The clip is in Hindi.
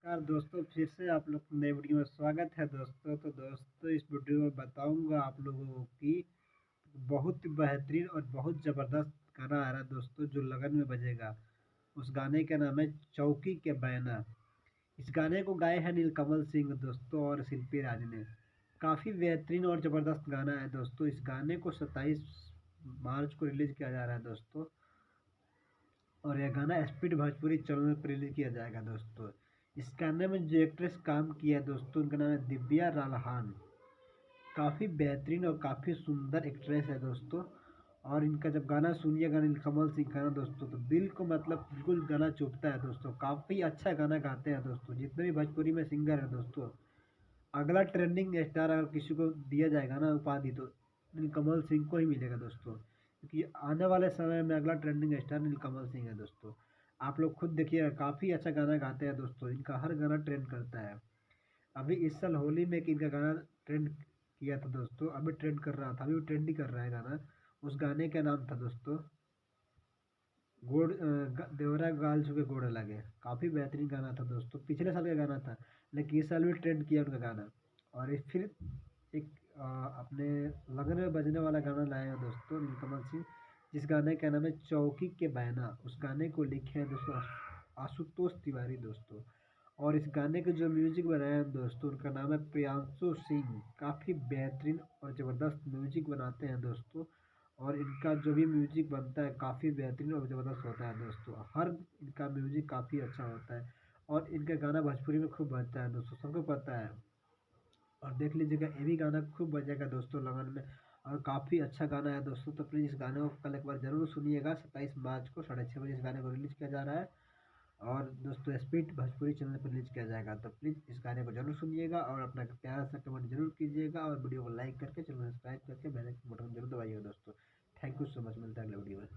नमस्कार दोस्तों, फिर से आप लोग को नई वीडियो में स्वागत है दोस्तों। इस वीडियो में बताऊंगा आप लोगों को कि बहुत बेहतरीन और बहुत ज़बरदस्त गाना आ रहा है दोस्तों, जो लगन में बजेगा। उस गाने का नाम है चौकी के बैना। इस गाने को गाए हैं नीलकमल सिंह दोस्तों और शिल्पी राज ने। काफ़ी बेहतरीन और ज़बरदस्त गाना है दोस्तों। इस गाने को 27 मार्च को रिलीज़ किया जा रहा है दोस्तों, और यह गाना स्पीड भोजपुरी चैनल पर रिलीज किया जाएगा दोस्तों। इस गाने में जो एक्ट्रेस काम किया है दोस्तों, उनका नाम है दिव्या राल्हान। काफ़ी बेहतरीन और काफ़ी सुंदर एक्ट्रेस है दोस्तों। और इनका जब गाना सुनिएगा नीलकमल सिंह का ना दोस्तों, तो दिल को मतलब बिल्कुल गाना चुभता है दोस्तों। काफ़ी अच्छा गाना गाते हैं दोस्तों, जितने भी भोजपुरी में सिंगर है दोस्तों। अगला ट्रेंडिंग स्टार अगर किसी को दिया जाएगा ना उपाधि, तो नीलकमल सिंह को ही मिलेगा दोस्तों, क्योंकि आने वाले समय में अगला ट्रेंडिंग स्टार नीलकमल सिंह है दोस्तों। आप लोग खुद देखिएगा, काफ़ी अच्छा गाना गाते हैं दोस्तों। इनका हर गाना ट्रेंड करता है। अभी इस साल होली में एक इनका गाना ट्रेंड किया था दोस्तों, अभी ट्रेंड कर रहा था, अभी ट्रेंड ही कर रहा है गाना। उस गाने का नाम था दोस्तों गोड़ देवरा गाल छुके गोड़ लगे। काफ़ी बेहतरीन गाना था दोस्तों, पिछले साल का गाना था, लेकिन इस साल भी ट्रेंड किया उनका गाना। और एक फिर एक अपने लगन में बजने वाला गाना लाए हैं दोस्तों नीलकमल सिंह, जिस गाने का नाम है चौकी के बैना। उस गाने को लिखे हैं दोस्तों आशुतोष तिवारी दोस्तों। और इस गाने के जो म्यूजिक बनाए हैं दोस्तों, उनका नाम है प्रियांशु सिंह। काफ़ी बेहतरीन और ज़बरदस्त म्यूजिक बनाते हैं दोस्तों। और इनका जो भी म्यूजिक बनता है काफ़ी बेहतरीन और ज़बरदस्त होता है दोस्तों। हर इनका म्यूजिक काफ़ी अच्छा होता है, और इनका गाना भोजपुरी में खूब बजता है दोस्तों, सबको पता है। और देख लीजिएगा, ये भी गाना खूब बजेगा दोस्तों लगन में, और काफ़ी अच्छा गाना है दोस्तों। तो प्लीज़ इस गाने को कल एक बार ज़रूर सुनिएगा। 27 मार्च को 6:30 बजे इस गाने को रिलीज़ किया जा रहा है, और दोस्तों स्पीड भोजपुरी चैनल पर रिलीज़ किया जाएगा। तो प्लीज़ इस गाने को जरूर सुनिएगा, और अपना प्यारा सा कमेंट जरूर कीजिएगा, और वीडियो को लाइक करके चैनल सब्सक्राइब करके बेल आइकन बटन जरूर दबाइएगा दोस्तों। थैंक यू सो मच, मिलता है अगले वीडियो में।